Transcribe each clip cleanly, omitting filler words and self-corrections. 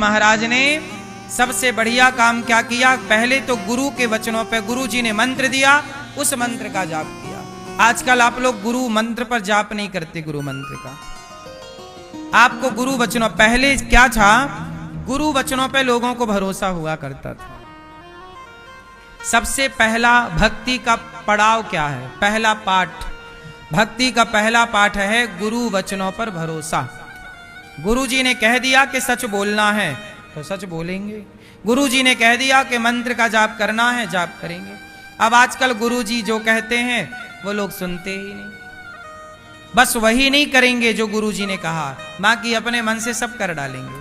महाराज ने सबसे बढ़िया काम क्या किया, पहले तो गुरु के वचनों पे गुरु जी ने मंत्र दिया, उस मंत्र का जाप किया। आजकल आप लोग गुरु मंत्र पर जाप नहीं करते, गुरु मंत्र का। आपको गुरु वचनों, पहले क्या था, गुरु वचनों पे लोगों को भरोसा हुआ करता था। सबसे पहला भक्ति का पड़ाव क्या है, पहला पाठ, भक्ति का पहला पाठ है गुरु वचनों पर भरोसा। गुरु जी ने कह दिया कि सच बोलना है तो सच बोलेंगे, गुरु जी ने कह दिया कि मंत्र का जाप करना है, जाप करेंगे। अब आजकल गुरु जी जो कहते हैं वो लोग सुनते ही नहीं, बस वही नहीं करेंगे जो गुरु जी ने कहा, बाकी अपने मन से सब कर डालेंगे।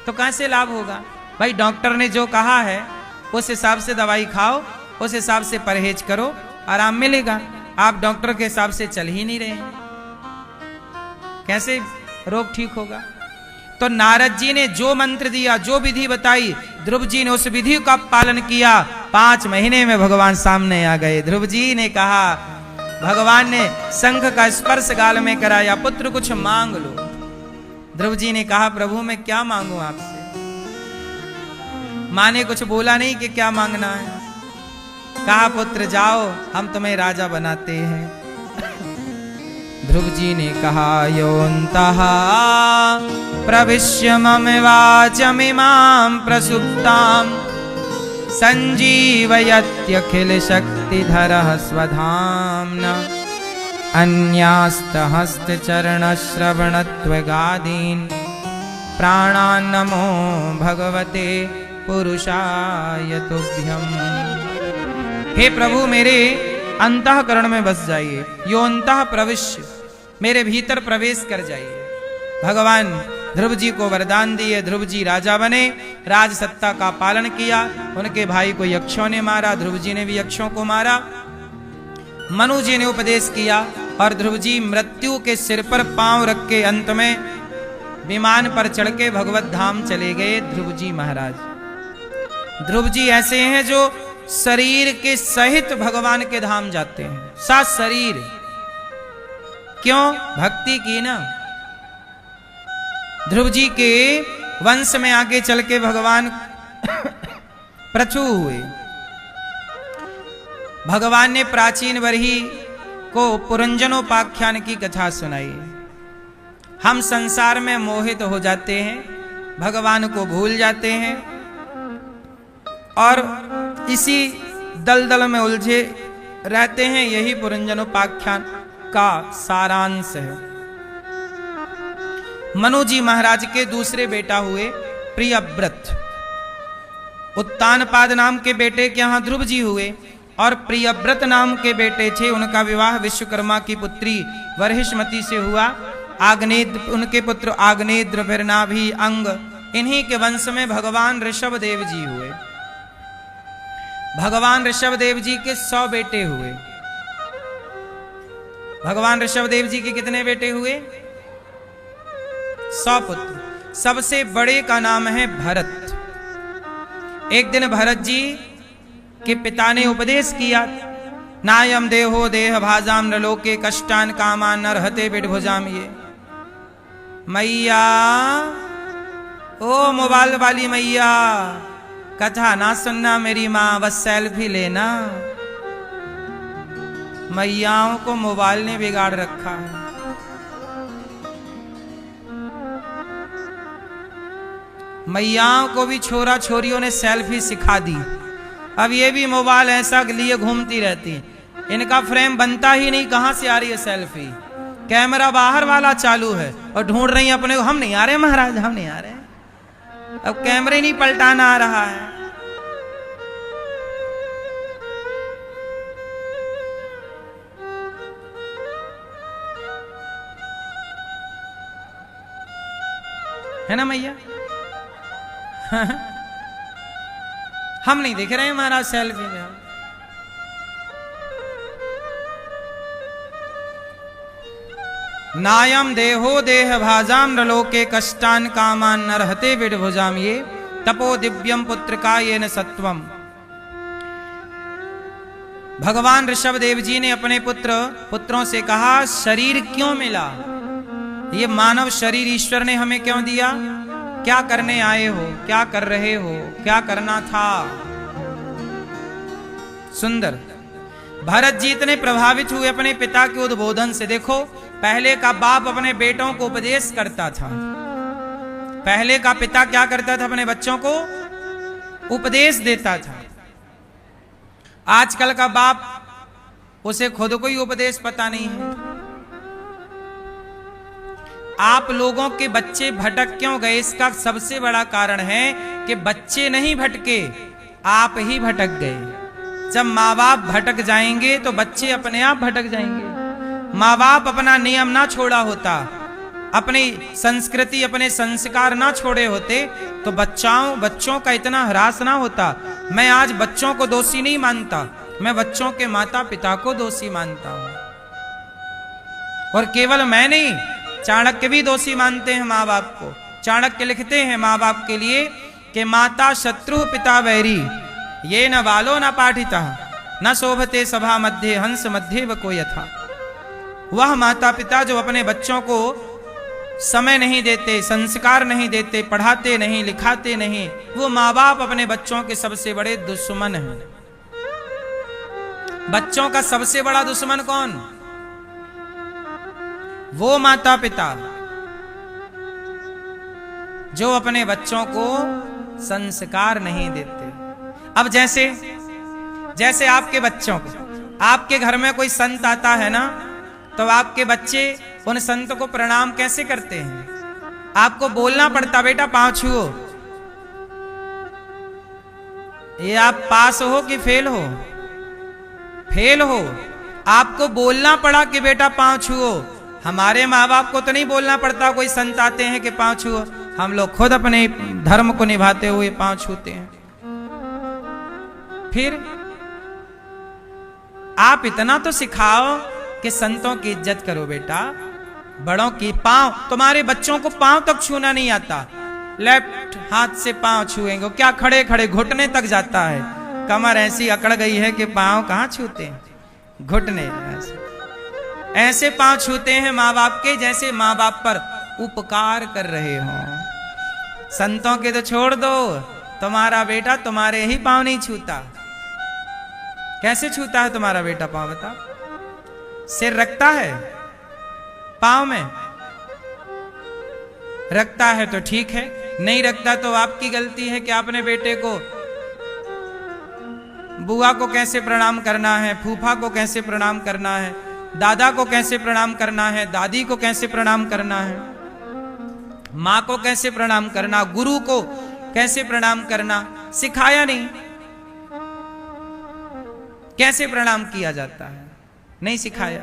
तो कैसे लाभ होगा भाई? डॉक्टर ने जो कहा है उस हिसाब से दवाई खाओ, उस हिसाब से परहेज करो, आराम मिलेगा। आप डॉक्टर के हिसाब से चल ही नहीं रहे हैं, कैसे रोग ठीक होगा? तो नारद जी ने जो मंत्र दिया, जो विधि बताई, ध्रुव जी ने उस विधि का पालन किया। 5 महीने में भगवान सामने आ गए। ध्रुव जी ने कहा, भगवान ने शंख का स्पर्श गाल में कराया, पुत्र कुछ मांग लो। ध्रुव जी ने कहा, प्रभु मैं क्या मांगू आपसे? मां ने कुछ बोला नहीं कि क्या मांगना है। कहा, पुत्र जाओ, हम तुम्हें राजा बनाते हैं। ध्रुव जी ने कहा, योऽन्तः प्रविश्य मम वाचमिमां प्रसुप्तां संजीवयत्यखिल शक्तिधरः स्वधाम्ना अन्यास्तहस्तचरणश्रवणत्वगादीन् प्राणान् नमो भगवते पुरुषाय तुभ्यम्। हे प्रभु मेरे अंतःकरण में बस जाइए, योऽन्तः प्रविश्य, मेरे भीतर प्रवेश कर जाइए। भगवान ध्रुव जी को वरदान दिए, ध्रुव जी राजा बने, राज सत्ता का पालन किया। उनके भाई को यक्षों ने मारा, ध्रुव जी ने भी यक्षों को मारा। मनु जी ने उपदेश किया और ध्रुव जी मृत्यु के सिर पर पांव रख के अंत में विमान पर चढ़ के भगवत धाम चले गए ध्रुव जी महाराज। ध्रुव जी ऐसे हैं जो शरीर के सहित भगवान के धाम जाते हैं, साथ शरीर। क्यों? भक्ति की ना। ध्रुव जी के वंश में आगे चल के भगवान प्रचु हुए। भगवान ने प्राचीन वरही को पुरंजनोपाख्यान की कथा सुनाई। हम संसार में मोहित हो जाते हैं, भगवान को भूल जाते हैं और इसी दलदल में उलझे रहते हैं। यही पुरंजनोपाख्यान का सारांश है। मनु जी महाराज के दूसरे बेटा हुए प्रियव्रत। उत्तानपाद नाम के बेटे के यहाँ ध्रुव जी हुए और प्रियव्रत नाम के बेटे थे। उनका विवाह विश्वकर्मा की पुत्री वर्हिष्मति से हुआ। आग्नेय उनके पुत्र आग्नेय फिर नाभि अंग। इन्हीं के वंश में भगवान ऋषभ देव जी हुए। भगवान ऋषभ देव जी के 100 बेटे हुए। भगवान ऋषभ देव जी के कितने बेटे हुए? 100 पुत्र। सबसे बड़े का नाम है भरत। एक दिन भरत जी के पिता ने उपदेश किया, नायम देहो देह भाजाम नलोके कष्टान कामान नरहते बिडभुजाम। ये मैया, ओ मोबाइल वाली मैया, कथा ना सुनना मेरी माँ, बस सेल्फी लेना। मैयाओं को मोबाइल ने बिगाड़ रखा है। मैयाओं को भी छोरा छोरियों ने सेल्फी सिखा दी। अब ये भी मोबाइल ऐसा लिए घूमती रहती। इनका फ्रेम बनता ही नहीं, कहां से आ रही है सेल्फी? कैमरा बाहर वाला चालू है और ढूंढ रही है अपने को। हम नहीं आ रहे महाराज, हम नहीं आ रहे। अब कैमरे नहीं पलटाना आ रहा है ना मैया? हम नहीं दिख रहे हैं महाराज सेल्फी में। नायम देहो देह भाजाम नलोके कष्टान कामान नरहते विडभुजाम। ये तपो दिव्यम पुत्र का ये न सत्वम। भगवान ऋषभ देव जी ने अपने पुत्रों से कहा, शरीर क्यों मिला? ये मानव शरीर ईश्वर ने हमें क्यों दिया? क्या करने आए हो, क्या कर रहे हो, क्या करना था। सुंदर। भरत जी इतने प्रभावित हुए अपने पिता के उद्बोधन से। देखो, पहले का बाप अपने बेटों को उपदेश करता था, पहले का पिता क्या करता था, अपने बच्चों को उपदेश देता था। आजकल का बाप, उसे खुद को ही उपदेश पता नहीं है। आप लोगों के बच्चे भटक क्यों गए, इसका सबसे बड़ा कारण है कि बच्चे नहीं भटके, आप ही भटक गए। जब माँ बाप भटक जाएंगे तो बच्चे अपने आप भटक जाएंगे। माँ बाप अपना नियम ना छोड़ा होता, अपनी संस्कृति, अपने संस्कार ना छोड़े होते, तो बच्चों का इतना ह्रास ना होता। मैं आज बच्चों को दोषी नहीं मानता, मैं बच्चों के माता पिता को दोषी मानता हूं। और केवल मैं नहीं, चाणक्य भी दोषी मानते हैं माँ बाप को। चाणक्य लिखते हैं माँ बाप के लिए कि माता शत्रु पिता वैरी, ये न बालो न पाठिता, न शोभते सभा मध्य हंस मध्य व को यथा। वह माता पिता जो अपने बच्चों को समय नहीं देते, संस्कार नहीं देते, पढ़ाते नहीं, लिखाते नहीं, वो माँ बाप अपने बच्चों के सबसे बड़े दुश्मन हैं। बच्चों का सबसे बड़ा दुश्मन कौन? वो माता पिता जो अपने बच्चों को संस्कार नहीं देते। अब जैसे आपके बच्चों को, आपके घर में कोई संत आता है ना, तो आपके बच्चे उन संत को प्रणाम कैसे करते हैं? आपको बोलना पड़ता, बेटा पांव छुओ। ये आप पास हो कि फेल हो? फेल हो। आपको बोलना पड़ा कि बेटा पांव छुओ। हमारे माँ बाप को तो नहीं बोलना पड़ता, कोई संत आते हैं कि पांव छुओ, हम लोग खुद अपने धर्म को निभाते हुए पांव छूते हैं। फिर आप इतना तो सिखाओ कि संतों की इज्जत करो बेटा, बड़ों की। पांव, तुम्हारे बच्चों को पांव तक छूना नहीं आता, लेफ्ट हाथ से पांव छुएंगे, क्या खड़े खड़े घुटने तक जाता है। कमर ऐसी अकड़ गई है कि पांव कहां छूते हैं, घुटने ऐसे पांव छूते हैं माँ बाप के, जैसे माँ बाप पर उपकार कर रहे हो। संतों के तो छोड़ दो, तुम्हारा बेटा तुम्हारे ही पांव नहीं छूता। कैसे छूता है तुम्हारा बेटा पांव, बताओ? सिर रखता है पांव में? रखता है तो ठीक है, नहीं रखता तो आपकी गलती है कि आपने बेटे को, बुआ को कैसे प्रणाम करना है, फूफा को कैसे प्रणाम करना है, दादा को कैसे प्रणाम करना है, दादी को कैसे प्रणाम करना है, माँ को कैसे प्रणाम करना, गुरु को कैसे प्रणाम करना, सिखाया नहीं। कैसे प्रणाम किया जाता है, नहीं सिखाया।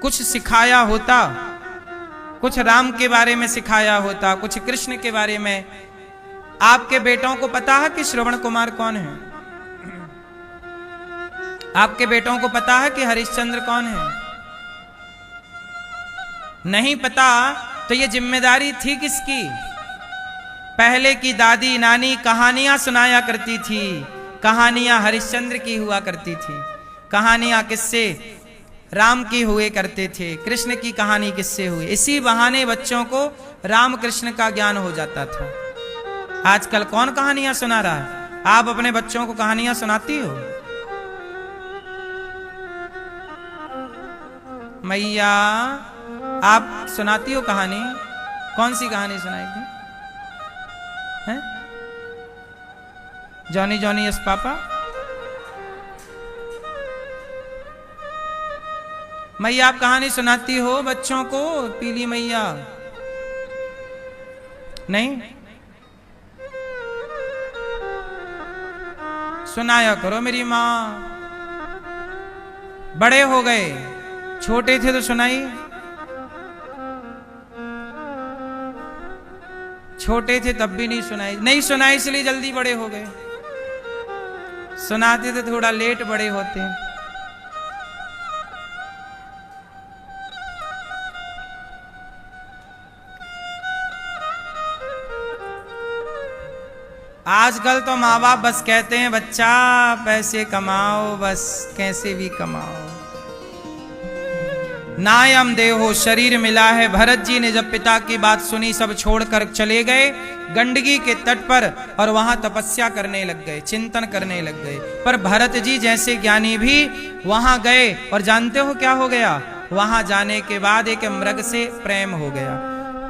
कुछ सिखाया होता, कुछ राम के बारे में सिखाया होता, कुछ कृष्ण के बारे में। आपके बेटों को पता है कि श्रवण कुमार कौन है? आपके बेटों को पता है कि हरिश्चंद्र कौन है? नहीं पता तो ये जिम्मेदारी थी किसकी? पहले की दादी नानी कहानियां सुनाया करती थी, कहानियां हरिश्चंद्र की हुआ करती थी, कहानियां किससे? राम की हुए करते थे, कृष्ण की कहानी किससे हुई। इसी बहाने बच्चों को राम कृष्ण का ज्ञान हो जाता था। आजकल कौन कहानियां सुना रहा है? आप अपने बच्चों को कहानियां सुनाती हो? मैया, आप सुनाती हो कहानी? कौन सी कहानी सुनाई थी? हैं? Johnny Johnny yes papa? मैया आप कहानी सुनाती हो बच्चों को? पीली मैया नहीं सुनाया करो मेरी माँ। बड़े हो गए, छोटे थे तो सुनाई, छोटे थे तब भी नहीं सुनाई। नहीं सुनाई इसलिए जल्दी बड़े हो गए, सुनाते थे थोड़ा लेट बड़े होते। आजकल तो माँ बाप बस कहते हैं बच्चा पैसे कमाओ, बस कैसे भी कमाओ। नायम देहो शरीर मिला है। भरत जी ने जब पिता की बात सुनी सब छोड़कर चले गए गंडकी के तट पर और वहां तपस्या करने लग गए, चिंतन करने लग गए। पर भरत जी जैसे ज्ञानी भी वहां गए और जानते हो क्या हो गया? वहां जाने के बाद एक मृग से प्रेम हो गया।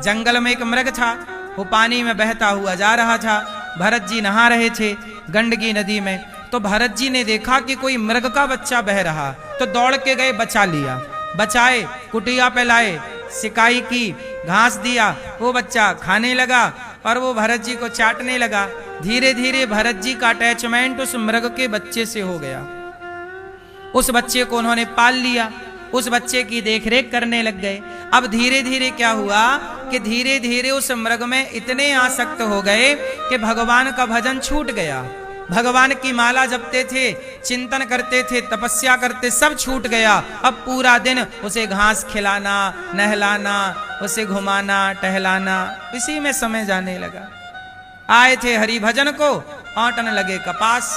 जंगल में एक मृग था, वो पानी में बहता हुआ जा रहा था। भरत जी नहा रहे थे गंडकी नदी में, तो भरत जी ने देखा कि कोई मृग का बच्चा बह रहा, तो दौड़ के गए, बचा लिया। बचाए, कुटिया पे लाए, सिकाई की, घास दिया, वो बच्चा खाने लगा और वो भरत जी को चाटने लगा। धीरे धीरे भरत जी का अटैचमेंट उस मृग के बच्चे से हो गया। उस बच्चे को उन्होंने पाल लिया, उस बच्चे की देखरेख करने लग गए। अब धीरे धीरे क्या हुआ कि धीरे धीरे उस मृग में इतने आसक्त हो गए कि भगवान का भजन छूट गया। भगवान की माला जपते थे, चिंतन करते थे, तपस्या करते, सब छूट गया। अब पूरा दिन उसे घास खिलाना, नहलाना, उसे घुमाना, टहलाना, इसी में समय जाने लगा। आए थे हरि भजन को, आटन लगे कपास।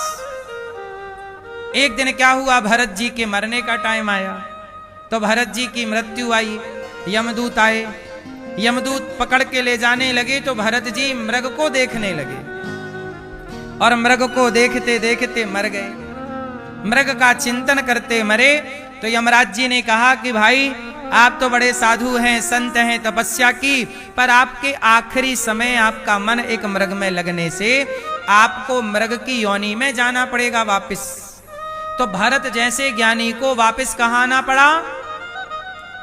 एक दिन क्या हुआ, भरत जी के मरने का टाइम आया, तो भरत जी की मृत्यु आई। यमदूत आए, यमदूत पकड़ के ले जाने लगे, तो भरत जी मृग को देखने लगे और मृग को देखते देखते मर गए। मृग का चिंतन करते मरे। तो यमराज जी ने कहा कि भाई आप तो बड़े साधु हैं, संत हैं, तपस्या की, पर आपके आखिरी समय आपका मन एक मृग में लगने से आपको मृग की योनि में जाना पड़ेगा वापिस। तो भरत जैसे ज्ञानी को वापिस कहाँ आना पड़ा?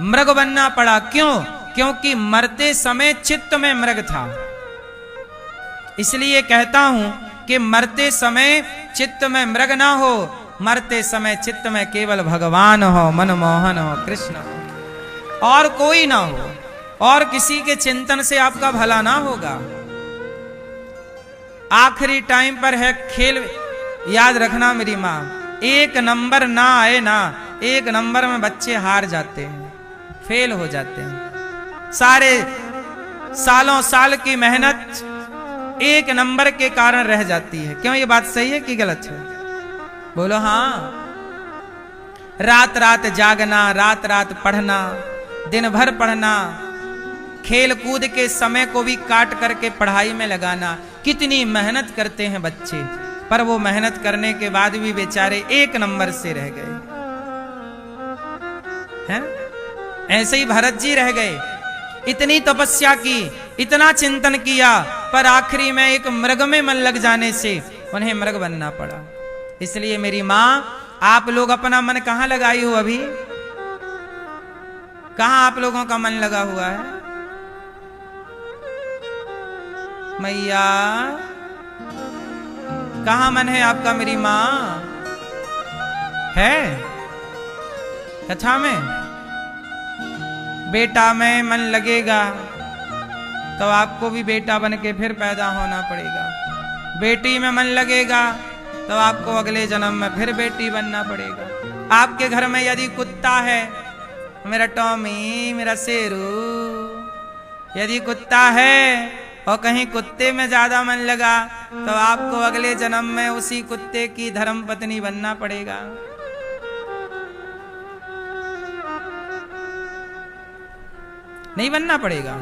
मृग बनना पड़ा। क्यों? क्योंकि मरते समय चित्त में मृग था। इसलिए कहता हूं कि मरते समय चित्त में मृग ना हो, मरते समय चित्त में केवल भगवान हो, मनमोहन हो, कृष्ण हो, और कोई ना हो, और किसी के चिंतन से आपका भला ना होगा। आखिरी टाइम पर है खेल, याद रखना मेरी मां, एक नंबर ना आए ना, एक नंबर में बच्चे हार जाते हैं, फेल हो जाते हैं। सारे सालों साल की मेहनत एक नंबर के कारण रह जाती है। क्यों? ये बात सही है कि गलत है? बोलो हाँ। रात रात जागना, रात रात पढ़ना, दिन भर पढ़ना, खेल कूद के समय को भी काट करके पढ़ाई में लगाना, कितनी मेहनत करते हैं बच्चे, पर वो मेहनत करने के बाद भी बेचारे एक नंबर से रह गए हैं। ऐसे ही भरत जी रह गए। इतनी तपस्या की, इतना चिंतन किया, पर आखिरी में एक मृग में मन लग जाने से उन्हें मृग बनना पड़ा। इसलिए मेरी मां, आप लोग अपना मन कहां लगाई हो? अभी कहां आप लोगों का मन लगा हुआ है? मैया कहां मन है आपका? मेरी मां है कथा में। बेटा में मन लगेगा तो आपको भी बेटा बन के फिर पैदा होना पड़ेगा। बेटी में मन लगेगा तो आपको अगले जन्म में फिर बेटी बनना पड़ेगा। आपके घर में यदि कुत्ता है, मेरा टॉमी, मेरा शेरू, यदि कुत्ता है और कहीं कुत्ते में ज्यादा मन लगा तो आपको अगले जन्म में उसी कुत्ते की धर्म पत्नी बनना पड़ेगा। नहीं बनना पड़ेगा?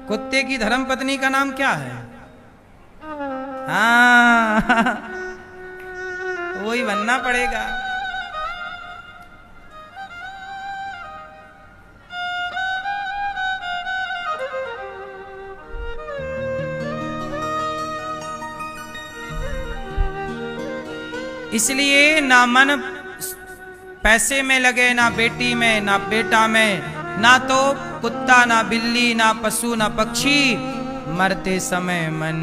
कुत्ते की धर्म पत्नी का नाम क्या है? हाँ वही बनना पड़ेगा। इसलिए ना मन पैसे में लगे, ना बेटी में, ना बेटा में, ना तो कुत्ता, ना बिल्ली, ना पशु, ना पक्षी, मरते समय मन।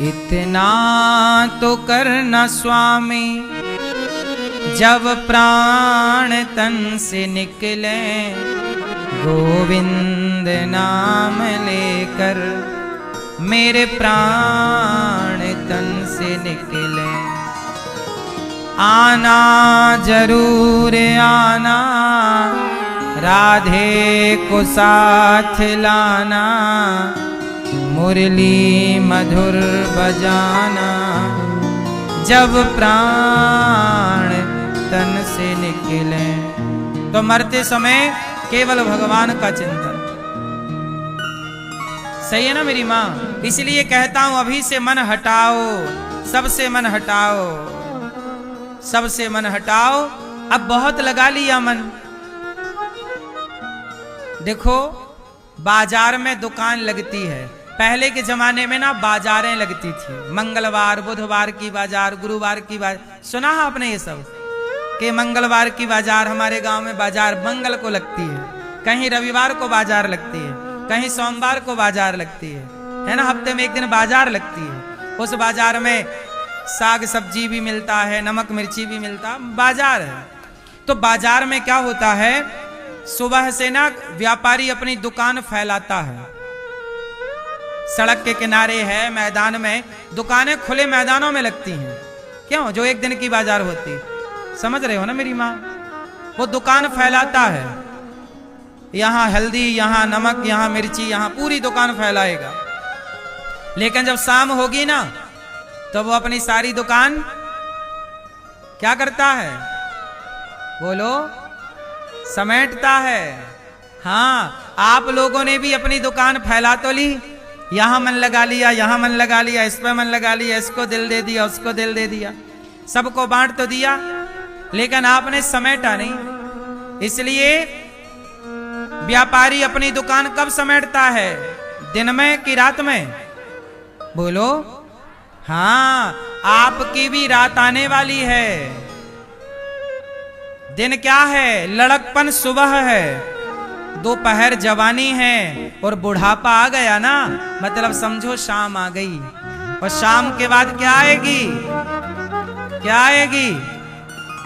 इतना तो करना स्वामी जब प्राण तन से निकले, गोविंद नाम लेकर मेरे प्राण तन से निकले। आना जरूर आना, राधे को साथ लाना, मुरली मधुर बजाना, जब प्राण तन से निकले। तो मरते समय केवल भगवान का चिंतन। सही है ना मेरी माँ? इसलिए कहता हूं अभी से मन हटाओ, सबसे मन हटाओ, सबसे मन हटाओ। अब बहुत लगा लिया मन। देखो बाजार में दुकान लगती है। पहले के जमाने में ना बाजारें लगती थी, मंगलवार बुधवार की बाजार, गुरुवार की बाजार। सुना है आपने ये सब कि मंगलवार की बाजार, हमारे गांव में बाजार मंगल को लगती है, कहीं रविवार को बाजार लगती है, कहीं सोमवार को बाजार लगती है ना? हफ्ते में एक दिन बाजार लगती है। उस बाजार में साग सब्जी भी मिलता है, नमक मिर्ची भी मिलता, बाजार है। तो बाजार में क्या होता है, सुबह से ना व्यापारी अपनी दुकान फैलाता है। सड़क के किनारे है, मैदान में दुकानें खुले मैदानों में लगती हैं। क्यों? जो एक दिन की बाजार होती, समझ रहे हो ना मेरी माँ? वो दुकान फैलाता है, यहां हल्दी, यहां नमक, यहां मिर्ची, यहां पूरी दुकान फैलाएगा। लेकिन जब शाम होगी ना तो वो अपनी सारी दुकान क्या करता है? बोलो, समेटता है। हाँ, आप लोगों ने भी अपनी दुकान फैला तो ली, यहां मन लगा लिया, यहां मन लगा लिया, इस पे मन लगा लिया, इसको दिल दे दिया, उसको दिल दे दिया, सबको बांट तो दिया, लेकिन आपने समेटा नहीं। इसलिए व्यापारी अपनी दुकान कब समेटता है? दिन में कि रात में? बोलो। हाँ, आपकी भी रात आने वाली है। दिन क्या है? लड़कपन सुबह है, दोपहर जवानी है, और बुढ़ापा आ गया ना, मतलब समझो शाम आ गई। और शाम के बाद क्या आएगी? क्या आएगी?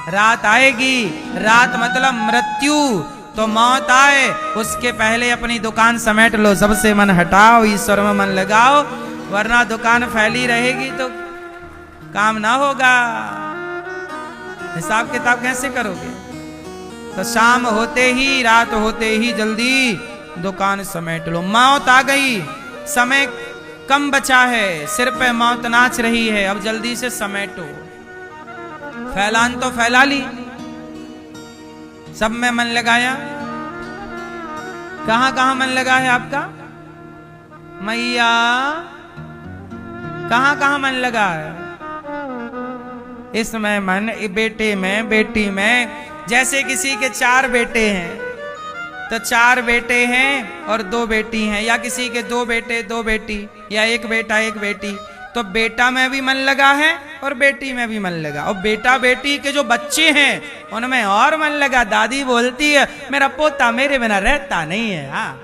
रात आएगी। रात मतलब मृत्यु। तो मौत आए उसके पहले अपनी दुकान समेट लो, सबसे मन हटाओ, ईश्वर में मन लगाओ, वरना दुकान फैली रहेगी तो काम ना होगा। हिसाब किताब कैसे करोगे? तो शाम होते ही, रात होते ही जल्दी दुकान समेट लो। मौत आ गई, समय कम बचा है, सिर पे मौत नाच रही है, अब जल्दी से समेटो। फैलान तो फैला ली, सब में मन लगाया। कहां कहां मन लगा है आपका? मैया, कहां कहां मन लगा है? इसमें मन, बेटे में, बेटी में। जैसे किसी के 4 बेटे हैं तो 4 बेटे हैं और 2 बेटी हैं, या किसी के 2 बेटे 2 बेटी, या 1 बेटा 1 बेटी। तो बेटा में भी मन लगा है और बेटी में भी मन लगा। और बेटा बेटी के जो बच्चे हैं उनमें और मन लगा। दादी बोलती है मेरा पोता मेरे बिना रहता नहीं है। हाँ,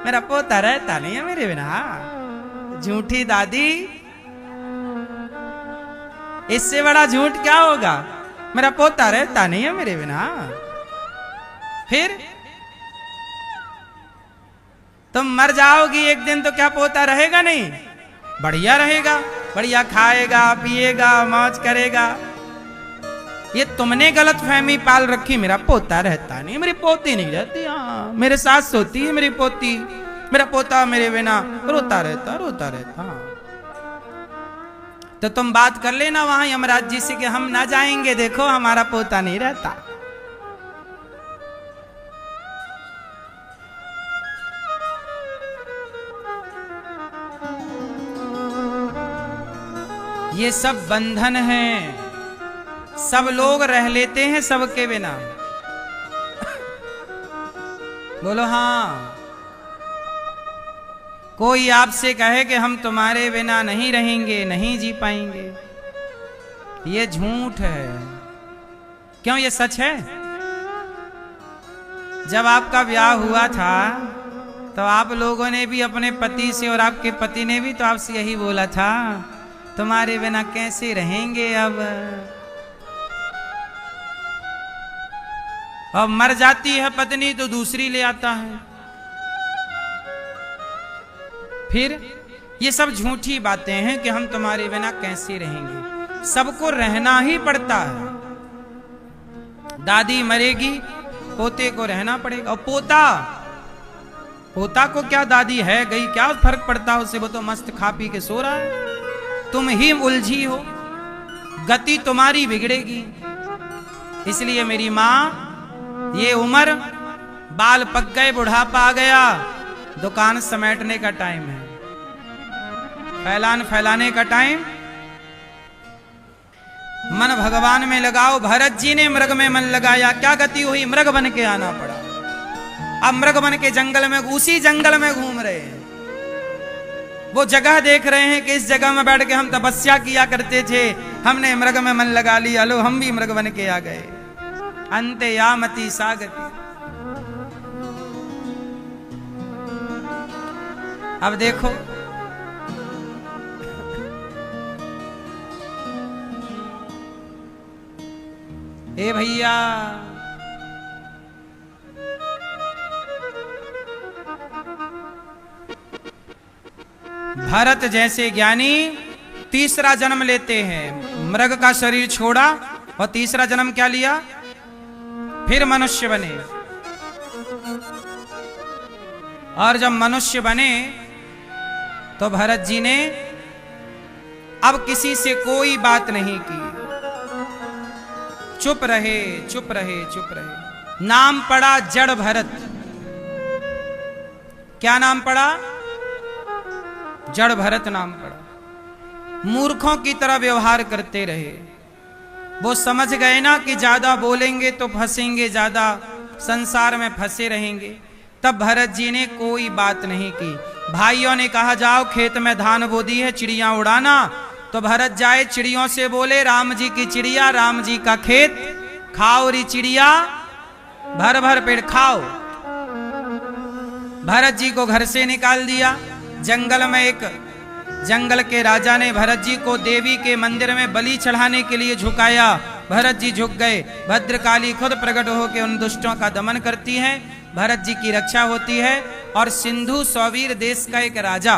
मेरा पोता रहता नहीं है मेरे बिना। हाँ, झूठी दादी, इससे बड़ा झूठ क्या होगा? मेरा पोता रहता नहीं है मेरे बिना। फिर तुम मर जाओगी एक दिन तो क्या पोता रहेगा नहीं? बढ़िया रहेगा, बढ़िया खाएगा पिएगा मौज करेगा। ये तुमने गलत फहमी पाल रखी, मेरा पोता रहता नहीं, मेरी पोती नहीं रहती। हाँ, मेरे साथ सोती है मेरी पोती, मेरा पोता मेरे बिना रोता रहता रोता रहता। हाँ। तो तुम बात कर लेना वहां यमराज जी से कि हम ना जाएंगे, देखो हमारा पोता नहीं रहता। ये सब बंधन हैं, सब लोग रह लेते हैं सबके बिना। बोलो हाँ। कोई आपसे कहे कि हम तुम्हारे बिना नहीं रहेंगे, नहीं जी पाएंगे, ये झूठ है। क्यों? ये सच है। जब आपका ब्याह हुआ था तो आप लोगों ने भी अपने पति से, और आपके पति ने भी तो आपसे यही बोला था, तुम्हारे बिना कैसे रहेंगे। अब मर जाती है पत्नी तो दूसरी ले आता है। फिर ये सब झूठी बातें हैं कि हम तुम्हारे बिना कैसे रहेंगे। सबको रहना ही पड़ता है। दादी मरेगी, पोते को रहना पड़ेगा। और पोता को क्या, दादी है गई क्या फर्क पड़ता है उससे? वो तो मस्त खा पी के सो रहा है। तुम ही उलझी हो, गति तुम्हारी बिगड़ेगी। इसलिए मेरी माँ, ये उम्र, बाल पक गए, बुढ़ापा आ गया, दुकान समेटने का टाइम है, फैलान फैलाने का टाइम। मन भगवान में लगाओ। भरत जी ने मृग में मन लगाया, क्या गति हुई? मृग बन के आना पड़ा। अब मृग बन के जंगल में, उसी जंगल में घूम रहे हैं। वो जगह देख रहे हैं कि इस जगह में बैठ के हम तपस्या किया करते थे, हमने मृग में मन लगा लिया, लो हम भी मृग बन के आ गए। अंते यामति सागति। अब देखो, ए भैया, भरत जैसे ज्ञानी तीसरा जन्म लेते हैं। मृग का शरीर छोड़ा और तीसरा जन्म क्या लिया? फिर मनुष्य बने। और जब मनुष्य बने तो भरत जी ने अब किसी से कोई बात नहीं की, चुप रहे, चुप रहे, चुप रहे। नाम पड़ा जड़ भरत। क्या नाम पड़ा? जड़ भरत नाम पड़ा। मूर्खों की तरह व्यवहार करते रहे। वो समझ गए ना कि ज्यादा बोलेंगे तो फंसेंगे, ज्यादा संसार में फंसे रहेंगे। तब भरत जी ने कोई बात नहीं की। भाइयों ने कहा जाओ खेत में धान बो दी है, चिड़िया उड़ाना। तो भरत जाए, चिड़ियों से बोले राम जी की चिड़िया, राम जी का खेत, खाओ री चिड़िया, भर भर पेड़ खाओ। भरत जी को घर से निकाल दिया। जंगल में एक जंगल के राजा ने भरत जी को देवी के मंदिर में बलि चढ़ाने के लिए झुकाया। भरत जी झुक गए। भद्रकाली खुद प्रकट होकर उन दुष्टों का दमन करती है, भरत जी की रक्षा होती है। और सिंधु सौवीर देश का एक राजा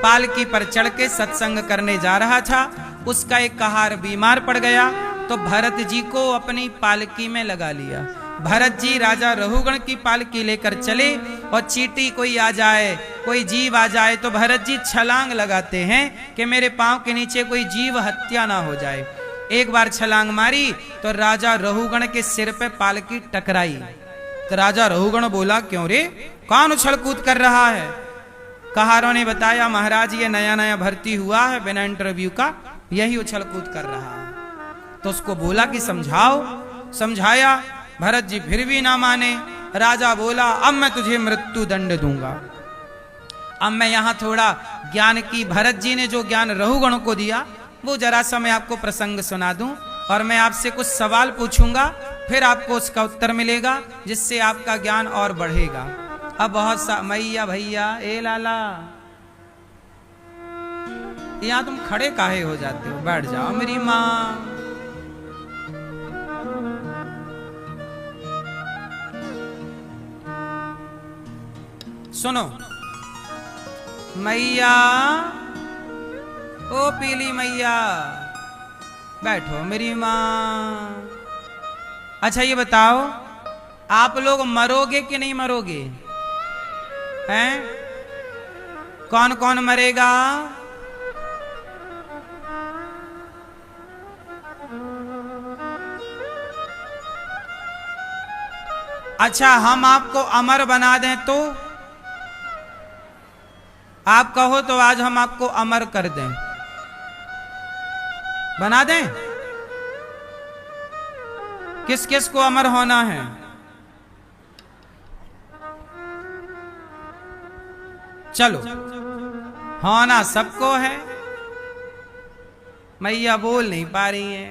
पालकी पर चढ़ के सत्संग करने जा रहा था। उसका एक कहार बीमार पड़ गया तो भरत जी को अपनी पालकी में लगा लिया। भरत जी राजा रहुगण की पालकी लेकर चले और चींटी कोई आ जाए, कोई जीव आ जाए तो भरत जी छलांग लगाते हैं कि मेरे पांव के नीचे कोई जीव हत्या ना हो जाए। एक बार छलांग मारी तो राजा रहुगण के सिर पे पालकी टकराई। तो राजा रहुगण बोला, क्यों रे, कौन उछल कूद कर रहा है? कहारों ने बताया, महाराज ये नया नया भर्ती हुआ है बिना इंटरव्यू का, यही उछल कूद कर रहा है। तो उसको बोला कि समझाओ। समझाया, भरत जी फिर भी ना माने। राजा बोला, अब मैं तुझे मृत्यु दंड दूंगा। अब मैं यहां थोड़ा ज्ञान की, भरत जी ने जो ज्ञान रहुगण को दिया वो जरा सा मैं आपको प्रसंग सुना दूं और मैं आपसे कुछ सवाल पूछूंगा, फिर आपको उसका उत्तर मिलेगा जिससे आपका ज्ञान और बढ़ेगा। अब बहुत सा मैया भैया, ए लाला, यहां तुम खड़े काहे हो जाते हो? बैठ जाओ मेरी माँ। सुनो मैया, ओ पीली मैया, बैठो मेरी माँ। अच्छा ये बताओ, आप लोग मरोगे कि नहीं मरोगे? हैं? कौन कौन मरेगा? अच्छा हम आपको अमर बना दें तो? आप कहो तो आज हम आपको अमर कर दें, बना दें? किस किस को अमर होना है? चलो, होना सबको है। मैया बोल नहीं पा रही है।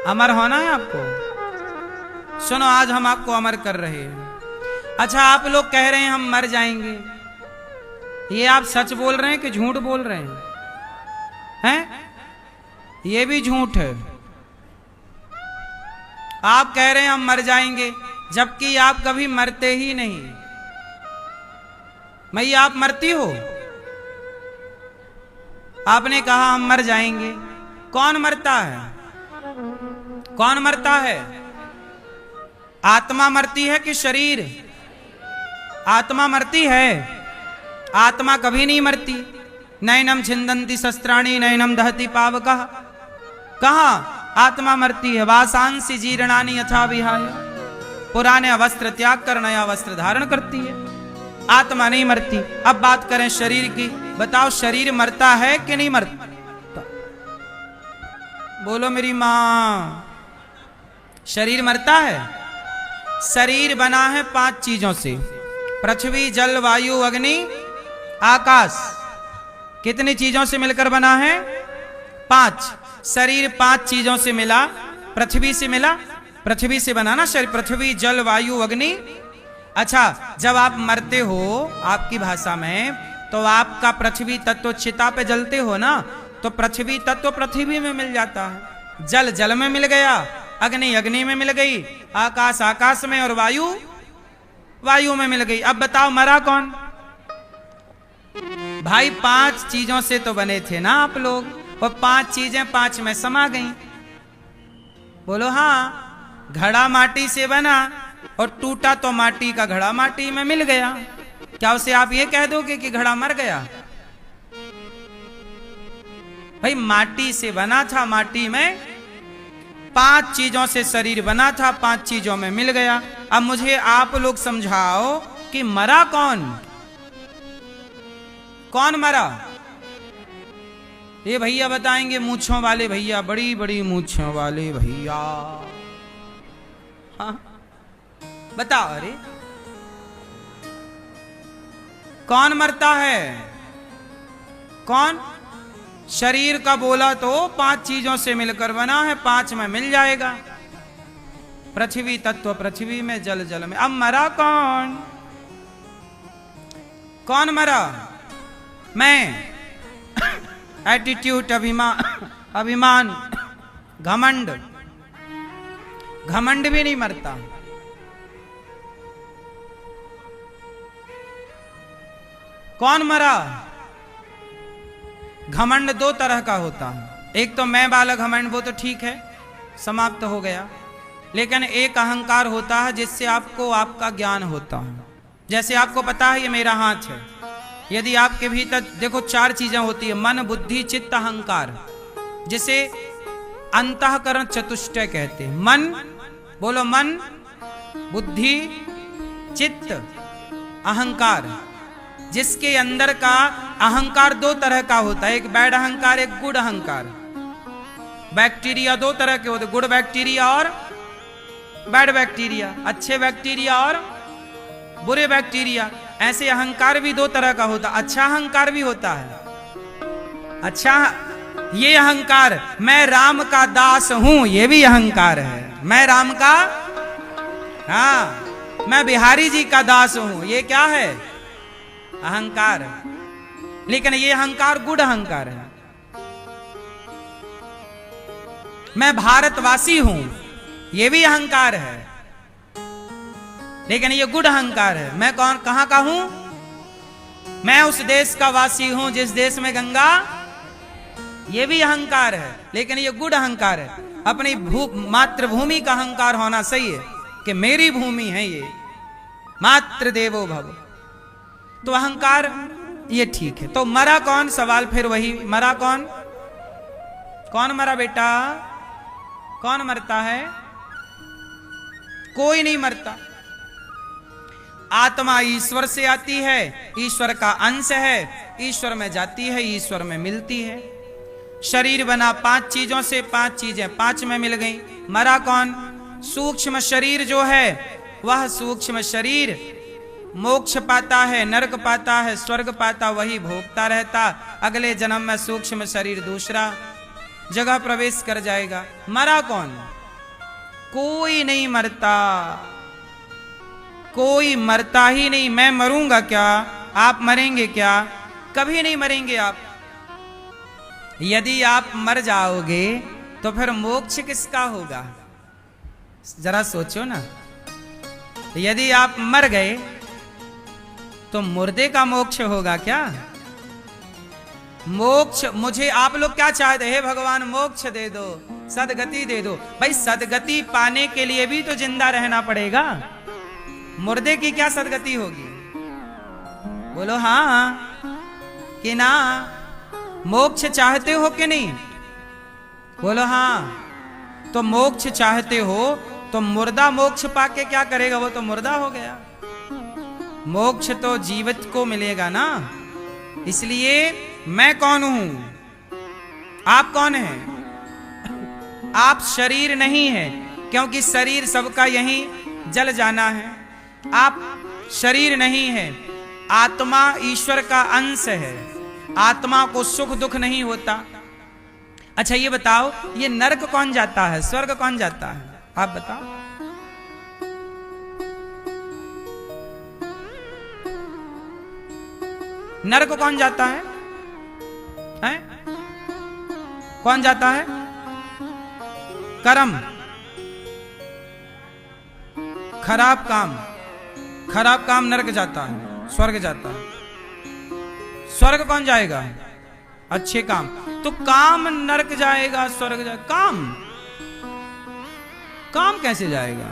अमर होना है आपको? सुनो, आज हम आपको अमर कर रहे हैं। अच्छा आप लोग कह रहे हैं हम मर जाएंगे, ये आप सच बोल रहे हैं कि झूठ बोल रहे हैं? हैं? ये भी झूठ है। आप कह रहे हैं हम मर जाएंगे, जबकि आप कभी मरते ही नहीं। मैया आप मरती हो? आपने कहा हम मर जाएंगे। कौन मरता है? कौन मरता है? आत्मा मरती है कि शरीर? आत्मा मरती है। आत्मा कभी नहीं मरती। नैनम छिंदंती शस्त्राणी नैनम दहती पावकः। कहा आत्मा मरती है? वासांसी जीर्णानि यथा विहाय। पुराने वस्त्र त्याग कर नया वस्त्र धारण करती है। आत्मा नहीं मरती। अब बात करें शरीर की। बताओ शरीर मरता है कि नहीं मरता? बोलो मेरी मां, शरीर मरता है? शरीर बना है 5 चीजों से, पृथ्वी जल वायु अग्नि आकाश। कितनी चीजों से मिलकर बना है? 5। शरीर 5 चीजों से मिला। पृथ्वी से मिला, पृथ्वी से बना ना शरीर। पृथ्वी जल वायु अग्नि। अच्छा, जब आप मरते हो आपकी भाषा में, तो आपका पृथ्वी तत्व चिता पे जलते हो ना, तो पृथ्वी तत्व पृथ्वी में मिल जाता है, जल जल में मिल गया, अग्नि अग्नि में मिल गई, आकाश आकाश में, और वायु वायु में मिल गई। अब बताओ मरा कौन? भाई 5 चीजों से तो बने थे ना आप लोग, और 5 चीजें 5 में समा गई। बोलो हाँ। घड़ा माटी से बना और टूटा तो माटी का घड़ा माटी में मिल गया। क्या उसे आप ये कह दोगे कि घड़ा मर गया? भाई माटी से बना था, माटी में 5 चीजों से शरीर बना था, 5 चीजों में मिल गया। अब मुझे आप लोग समझाओ कि मरा कौन? कौन मरा? ये भैया बताएंगे, मूंछों वाले भैया, बड़ी बड़ी मूंछों वाले भैया। हाँ बताओ। अरे कौन मरता है? कौन? शरीर का बोला तो 5 चीजों से मिलकर बना है, 5 में मिल जाएगा। पृथ्वी तत्व पृथ्वी में, जल जल में। अब मरा कौन? कौन मरा? मैं। एटीट्यूड, अभिमान, घमंड। घमंड भी नहीं मरता। कौन मरा? घमंड 2 तरह का होता है। एक तो मैं वाला घमंड, वो तो ठीक है, समाप्त हो गया। लेकिन एक अहंकार होता है जिससे आपको आपका ज्ञान होता है। जैसे आपको पता है ये मेरा हाथ है, यदि आपके भीतर देखो 4 चीजें होती है, मन बुद्धि चित्त अहंकार, जिसे अंतःकरण चतुष्टय कहते हैं। मन, बोलो मन, बुद्धि, चित्त, अहंकार। जिसके अंदर का अहंकार 2 तरह का होता है, एक बैड अहंकार, एक गुड अहंकार। बैक्टीरिया 2 तरह के होते, गुड बैक्टीरिया और बैड बैक्टीरिया, अच्छे बैक्टीरिया और बुरे बैक्टीरिया। ऐसे अहंकार भी 2 तरह का होता। अच्छा अहंकार भी होता है। अच्छा, ये अहंकार मैं राम का दास हूं, ये भी अहंकार है। मैं राम का, हाँ, मैं बिहारी जी का दास हूं, ये क्या है? अहंकार। लेकिन ये अहंकार गुड अहंकार है। मैं भारतवासी हूं, ये भी अहंकार है, लेकिन ये गुड अहंकार है। मैं कौन, कहां का हूं? मैं उस देश का वासी हूं जिस देश में गंगा, ये भी अहंकार है, लेकिन ये गुड अहंकार है। अपनी मातृभूमि का अहंकार होना सही है कि मेरी भूमि है ये, मातृ देवो भव, तो अहंकार ये ठीक है। तो मरा कौन? सवाल फिर वही, मरा कौन? कौन मरा बेटा? कौन मरता है? कोई नहीं मरता। आत्मा ईश्वर से आती है, ईश्वर का अंश है, ईश्वर में जाती है, ईश्वर में मिलती है। शरीर बना 5 चीजों से, 5 चीजें 5 में मिल गई। मरा कौन? सूक्ष्म शरीर जो है, वह सूक्ष्म शरीर मोक्ष पाता है, नरक पाता है, स्वर्ग पाता, वही भोगता रहता। अगले जन्म में सूक्ष्म शरीर दूसरा जगह प्रवेश कर जाएगा। मरा कौन? कोई नहीं मरता, कोई मरता ही नहीं। मैं मरूंगा क्या? आप मरेंगे क्या? कभी नहीं मरेंगे आप। यदि आप मर जाओगे तो फिर मोक्ष किसका होगा? जरा सोचो ना। यदि आप मर गए तो मुर्दे का मोक्ष होगा क्या? मोक्ष, मुझे आप लोग क्या चाहते हैं? भगवान मोक्ष दे दो, सदगति दे दो। भाई सदगति पाने के लिए भी तो जिंदा रहना पड़ेगा। मुर्दे की क्या सदगति होगी? बोलो हाँ कि ना? मोक्ष चाहते हो कि नहीं? बोलो हाँ। तो मोक्ष चाहते हो तो मुर्दा मोक्ष पाके क्या करेगा? वो तो मुर्दा हो गया। मोक्ष तो जीवित को मिलेगा ना। इसलिए मैं कौन हूं? आप कौन हैं? आप शरीर नहीं है, क्योंकि शरीर सबका यहीं जल जाना है। आप शरीर नहीं है, आत्मा ईश्वर का अंश है। आत्मा को सुख दुख नहीं होता। अच्छा ये बताओ, ये नरक कौन जाता है, स्वर्ग कौन जाता है? आप बताओ। नरक कौन जाता है? हैं? कौन जाता है? कर्म, खराब काम। खराब काम नरक जाता है, स्वर्ग जाता है। स्वर्ग कौन जाएगा? अच्छे काम। तो काम नरक जाएगा, स्वर्ग जाएगा। काम काम कैसे जाएगा?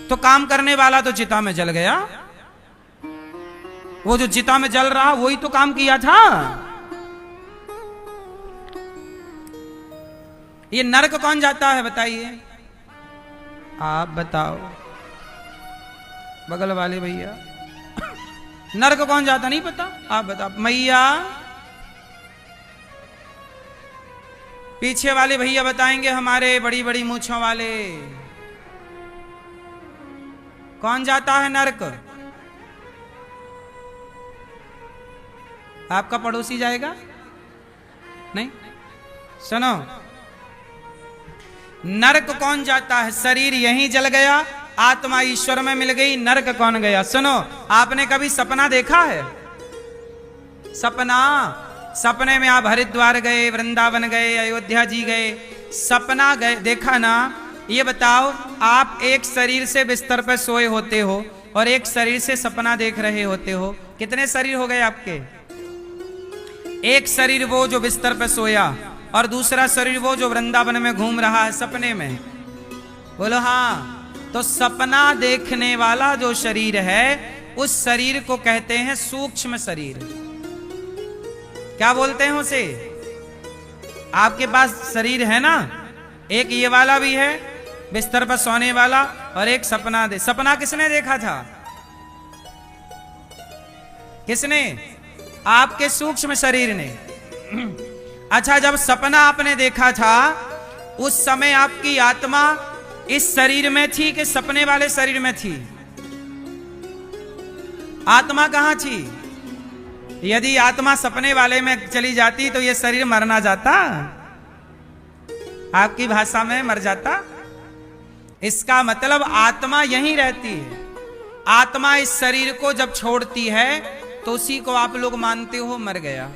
तो काम करने वाला तो चिता में जल गया। वो जो चिता में जल रहा वही तो काम किया था। ये नरक कौन जाता है बताइए? आप बताओ, बगल वाले भैया। नरक कौन जाता नहीं पता? आप बताओ। मैया, पीछे वाले भैया बताएंगे, हमारे बड़ी बड़ी मूंछों वाले। कौन जाता है नरक? आपका पड़ोसी जाएगा? नहीं। सुनो, नरक कौन जाता है? शरीर यहीं जल गया, आत्मा ईश्वर में मिल गई, नरक कौन गया? सुनो, आपने कभी सपना देखा है? सपना, सपने में आप हरिद्वार गए, वृंदावन गए, अयोध्या जी गए, सपना गए, देखा ना? ये बताओ, आप एक शरीर से बिस्तर पर सोए होते हो और एक शरीर से सपना देख रहे होते हो। कितने शरीर हो गए आपके? एक शरीर वो जो बिस्तर पर सोया, और दूसरा शरीर वो जो वृंदावन में घूम रहा है सपने में। बोलो हाँ। तो सपना देखने वाला जो शरीर है, उस शरीर को कहते हैं सूक्ष्म शरीर। क्या बोलते हैं उसे? आपके पास शरीर है ना, एक ये वाला भी है बिस्तर पर सोने वाला, और एक सपना सपना किसने देखा था? किसने? आपके सूक्ष्म शरीर ने। अच्छा, जब सपना आपने देखा था, उस समय आपकी आत्मा इस शरीर में थी कि सपने वाले शरीर में थी? आत्मा कहां थी? यदि आत्मा सपने वाले में चली जाती तो यह शरीर मर ना जाता? आपकी भाषा में मर जाता। इसका मतलब आत्मा यहीं रहती है। आत्मा इस शरीर को जब छोड़ती है तो उसी को आप लोग मानते हो मर गया।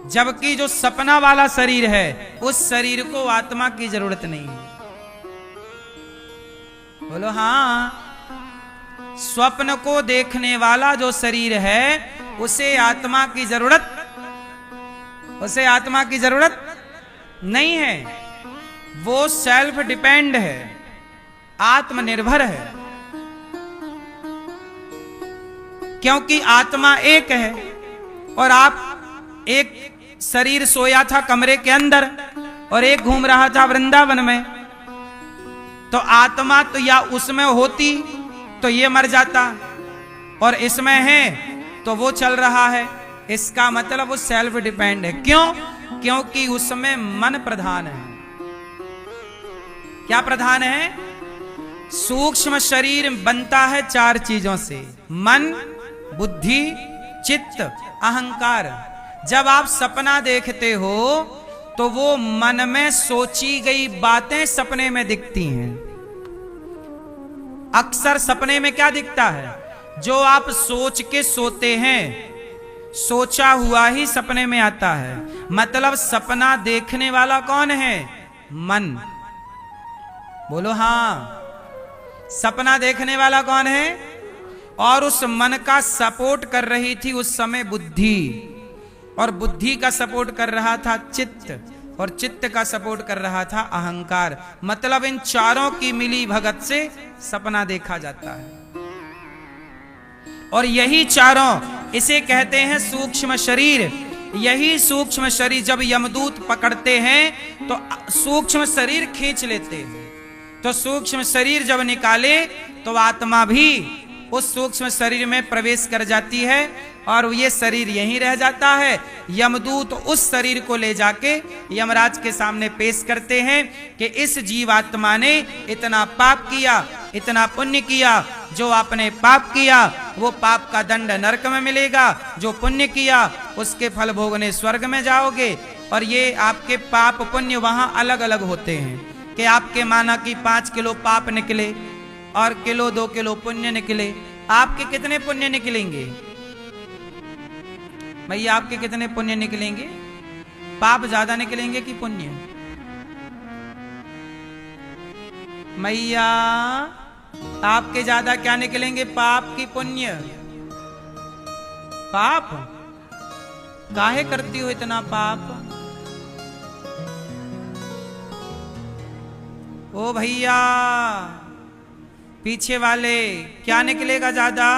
जबकि जो सपना वाला शरीर है, उस शरीर को आत्मा की जरूरत नहीं है। बोलो हाँ। स्वप्न को देखने वाला जो शरीर है, उसे आत्मा की जरूरत, उसे आत्मा की जरूरत नहीं है। वो सेल्फ डिपेंड है, आत्मनिर्भर है। क्योंकि आत्मा एक है और आप एक शरीर सोया था कमरे के अंदर और एक घूम रहा था वृंदावन में। तो आत्मा तो या उसमें होती तो ये मर जाता, और इसमें है तो वो चल रहा है। इसका मतलब वो सेल्फ डिपेंड है। क्यों? क्योंकि उसमें मन प्रधान है। क्या प्रधान है? सूक्ष्म शरीर बनता है चार चीजों से: मन, बुद्धि, चित्त, अहंकार। जब आप सपना देखते हो तो वो मन में सोची गई बातें सपने में दिखती हैं। अक्सर सपने में क्या दिखता है? जो आप सोच के सोते हैं, सोचा हुआ ही सपने में आता है। मतलब सपना देखने वाला कौन है? मन। बोलो हाँ। सपना देखने वाला कौन है? और उस मन का सपोर्ट कर रही थी उस समय बुद्धि, और बुद्धि का सपोर्ट कर रहा था चित्त, और चित्त का सपोर्ट कर रहा था अहंकार। मतलब इन चारों की मिली भगत से सपना देखा जाता है। और यही चारों इसे कहते हैं सूक्ष्म शरीर। यही सूक्ष्म शरीर जब यमदूत पकड़ते हैं तो सूक्ष्म शरीर खींच लेते हैं। तो सूक्ष्म शरीर जब निकाले तो आत्मा भी उस सूक्ष्म शरीर में प्रवेश कर जाती है और ये शरीर यहीं रह जाता है। यमदूत उस शरीर को ले जाके यमराज के सामने पेश करते हैं कि इस जीवात्मा ने इतना पाप किया, इतना पुण्य किया। जो आपने पाप किया वो पाप का दंड नरक में मिलेगा, जो पुण्य किया उसके फल भोगने स्वर्ग में जाओगे। और ये आपके पाप पुण्य वहां अलग अलग होते हैं कि आपके माना कि 5 किलो पाप निकले और किलो 2 किलो पुण्य निकले। आपके कितने पुण्य निकलेंगे भैया? आपके कितने पुण्य निकलेंगे? पाप ज्यादा निकलेंगे कि पुण्य? मैया आपके ज्यादा क्या निकलेंगे, पाप की पुण्य? पाप काहे करती हो इतना पाप? ओ भैया पीछे वाले क्या निकलेगा ज्यादा,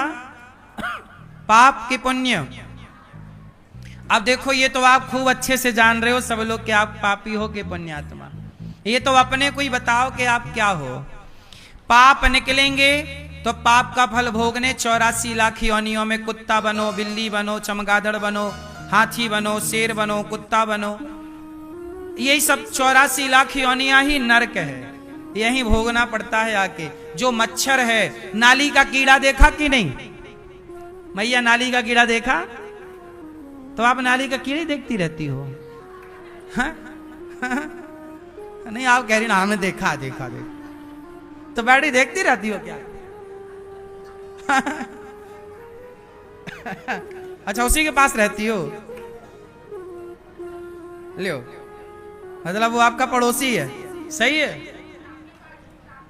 पाप की पुण्य? अब देखो ये तो आप खूब अच्छे से जान रहे हो सब लोग कि आप पापी हो कि पुण्यात्मा। ये तो अपने को ही बताओ कि आप क्या हो। पाप निकलेंगे तो पाप का फल भोगने 84 लाख योनियों में कुत्ता बनो, बिल्ली बनो, चमगादड़ बनो, हाथी बनो, शेर बनो, कुत्ता बनो। यही सब 84 लाख योनियां ही नरक है, यही भोगना पड़ता है आके। जो मच्छर है, नाली का कीड़ा देखा कि नहीं मैया? नाली का कीड़ा देखा? तो आप नाली का कीड़ा देखती रहती हो? हाँ? नहीं आप कह रही ना हमने देखा देखा देखा, तो बैठी देखती रहती हो क्या? अच्छा उसी के पास रहती हो? लियो मतलब वो आपका पड़ोसी है, सही है।